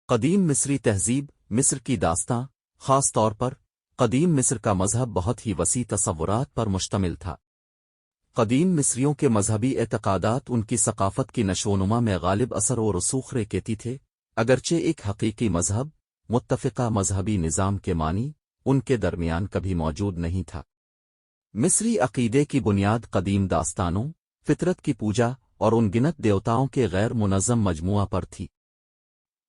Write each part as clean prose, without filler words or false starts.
قدیم مصری تہذیب مصر کی داستاں خاص طور پر قدیم مصر کا مذہب بہت ہی وسیع تصورات پر مشتمل تھا۔ قدیم مصریوں کے مذہبی اعتقادات ان کی ثقافت کی نشوونما میں غالب اثر و رسوخ رکھتی تھے، اگرچہ ایک حقیقی مذہب متفقہ مذہبی نظام کے معنی ان کے درمیان کبھی موجود نہیں تھا۔ مصری عقیدے کی بنیاد قدیم داستانوں، فطرت کی پوجا اور ان گنت دیوتاؤں کے غیر منظم مجموعہ پر تھی۔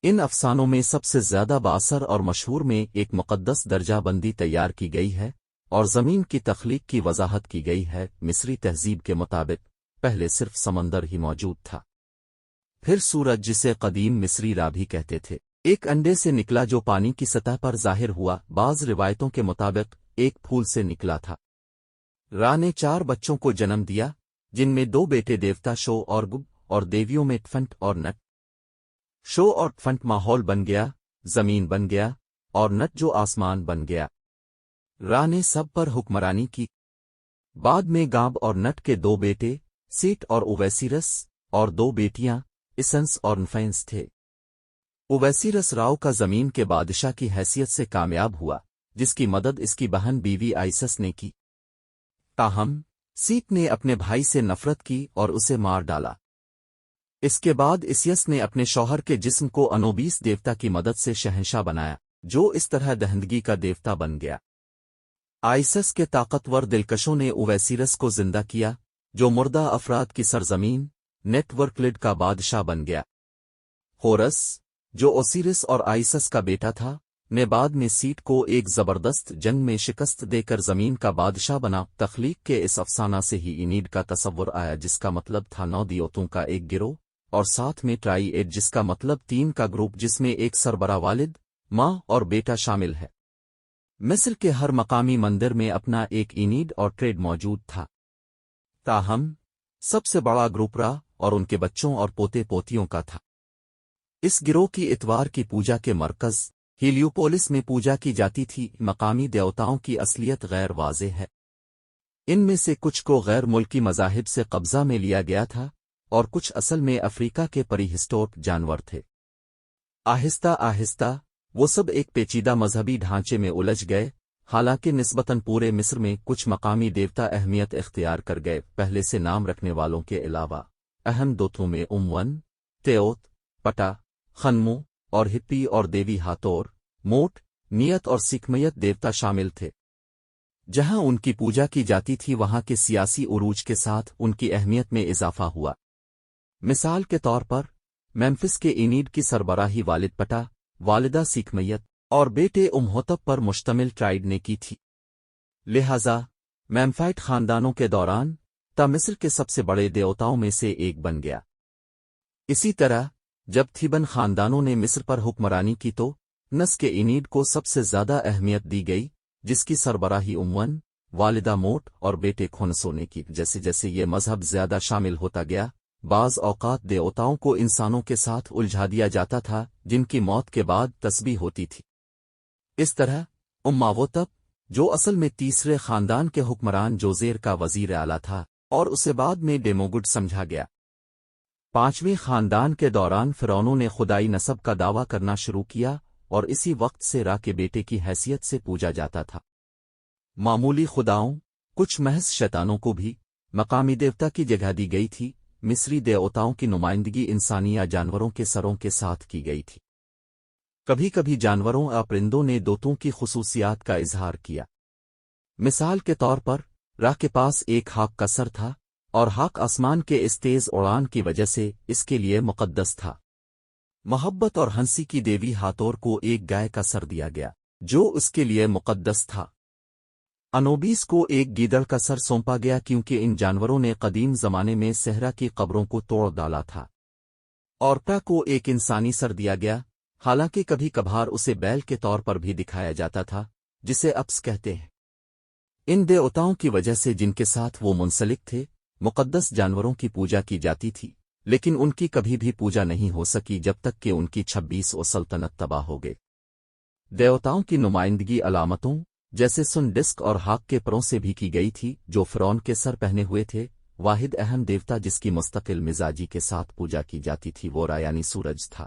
ان افسانوں میں سب سے زیادہ بااثر اور مشہور میں ایک مقدس درجہ بندی تیار کی گئی ہے اور زمین کی تخلیق کی وضاحت کی گئی ہے۔ مصری تہذیب کے مطابق پہلے صرف سمندر ہی موجود تھا، پھر سورج جسے قدیم مصری را بھی کہتے تھے ایک انڈے سے نکلا جو پانی کی سطح پر ظاہر ہوا۔ بعض روایتوں کے مطابق ایک پھول سے نکلا تھا۔ را نے 4 بچوں کو جنم دیا، جن میں 2 بیٹے دیوتا شو اور گب اور دیویوں میں ٹفنٹ اور نٹ۔ شو اور ٹفنٹ ماحول بن گیا، زمین بن گیا، اور نٹ جو آسمان بن گیا۔ را نے سب پر حکمرانی کی۔ بعد میں گاب اور نٹ کے 2 بیٹے سیٹ اور اویسیرس اور 2 بیٹیاں اسنس اور نفینس تھے۔ اویسیرس راؤ کا زمین کے بادشاہ کی حیثیت سے کامیاب ہوا، جس کی مدد اس کی بہن بیوی آئسس نے کی۔ تاہم سیٹ نے اپنے بھائی سے نفرت کی اور اسے مار ڈالا۔ اس کے بعد اسیس نے اپنے شوہر کے جسم کو انوبیس دیوتا کی مدد سے شہنشاہ بنایا، جو اس طرح دہندگی کا دیوتا بن گیا۔ آئسس کے طاقتور دلکشوں نے اویسیرس کو زندہ کیا، جو مردہ افراد کی سرزمین نیٹ ورکلڈ کا بادشاہ بن گیا۔ ہورس، جو اوسیرس اور آئسس کا بیٹا تھا، نے بعد میں سیٹ کو ایک زبردست جنگ میں شکست دے کر زمین کا بادشاہ بنا۔ تخلیق کے اس افسانہ سے ہی اینیڈ کا تصور آیا، جس کا مطلب تھا 9 دیوتوں کا ایک گروہ، اور ساتھ میں ٹرائی ایڈ جس کا مطلب 3 کا گروپ، جس میں ایک سربراہ والد، ماں اور بیٹا شامل ہے۔ مصر کے ہر مقامی مندر میں اپنا ایک اینیڈ اور ٹریڈ موجود تھا۔ تاہم سب سے بڑا گروپ را اور ان کے بچوں اور پوتے پوتیوں کا تھا۔ اس گروہ کی اتوار کی پوجا کے مرکز ہیلیوپولس میں پوجا کی جاتی تھی۔ مقامی دیوتاؤں کی اصلیت غیر واضح ہے۔ ان میں سے کچھ کو غیر ملکی مذاہب سے قبضہ میں لیا گیا تھا اور کچھ اصل میں افریقہ کے پری ہسٹورک جانور تھے۔ آہستہ آہستہ وہ سب ایک پیچیدہ مذہبی ڈھانچے میں الجھ گئے، حالانکہ نسبتاً پورے مصر میں کچھ مقامی دیوتا اہمیت اختیار کر گئے۔ پہلے سے نام رکھنے والوں کے علاوہ اہم دوتوں میں ون، تیوت، پٹا، خنمو اور ہپی اور دیوی ہاتور، موٹ، نیت اور سکمیت دیوتا شامل تھے۔ جہاں ان کی پوجا کی جاتی تھی، وہاں کے سیاسی عروج کے ساتھ ان کی اہمیت میں اضافہ ہوا۔ مثال کے طور پر میمفس کے اینیڈ کی سربراہی والد پٹا، والدہ سکمیت اور بیٹے امہوتپ پر مشتمل ٹرائیڈ نے کی تھی۔ لہذا میمفائٹ خاندانوں کے دوران تا مصر کے سب سے بڑے دیوتاؤں میں سے ایک بن گیا۔ اسی طرح جب تھیبن خاندانوں نے مصر پر حکمرانی کی تو نس کے اینیڈ کو سب سے زیادہ اہمیت دی گئی، جس کی سربراہی امون، والدہ موٹ اور بیٹے کھونسو نے کی۔ جیسے جیسے یہ مذہب زیادہ شامل ہوتا گیا، بعض اوقات دیوتاؤں کو انسانوں کے ساتھ الجھا دیا جاتا تھا، جن کی موت کے بعد تسبیح ہوتی تھی۔ اس طرح اماوتپ، جو اصل میں تیسرے خاندان کے حکمران جوزیر کا وزیر اعلیٰ تھا اور اسے بعد میں ڈیموگڈ سمجھا گیا، 5ویں خاندان کے دوران فرعونوں نے خدائی نسب کا دعویٰ کرنا شروع کیا اور اسی وقت سے را کے بیٹے کی حیثیت سے پوجا جاتا تھا۔ معمولی خداؤں، کچھ محض شیطانوں کو بھی مقامی دیوتا کی جگہ دی گئی تھی۔ مصری دیوتاؤں کی نمائندگی انسانی یا جانوروں کے سروں کے ساتھ کی گئی تھی۔ کبھی کبھی جانوروں یا پرندوں نے دوتوں کی خصوصیات کا اظہار کیا۔ مثال کے طور پر را کے پاس ایک ہاک کا سر تھا، اور ہاک آسمان کے اس تیز اڑان کی وجہ سے اس کے لیے مقدس تھا۔ محبت اور ہنسی کی دیوی ہاتور کو ایک گائے کا سر دیا گیا، جو اس کے لیے مقدس تھا۔ انوبیس کو ایک گیدڑ کا سر سونپا گیا، کیونکہ ان جانوروں نے قدیم زمانے میں صحرا کی قبروں کو توڑ ڈالا تھا۔ اورپا کو ایک انسانی سر دیا گیا، حالانکہ کبھی کبھار اسے بیل کے طور پر بھی دکھایا جاتا تھا، جسے اپس کہتے ہیں۔ ان دیوتاؤں کی وجہ سے جن کے ساتھ وہ منسلک تھے، مقدس جانوروں کی پوجا کی جاتی تھی، لیکن ان کی کبھی بھی پوجا نہیں ہو سکی جب تک کہ ان کی 26 سلطنت تباہ ہو گئے۔ دیوتاؤں کی نمائندگی علامتوں جیسے سن ڈسک اور ہاک کے پروں سے بھی کی گئی تھی، جو فرعون کے سر پہنے ہوئے تھے۔ واحد اہم دیوتا جس کی مستقل مزاجی کے ساتھ پوجا کی جاتی تھی وہ را یعنی سورج تھا۔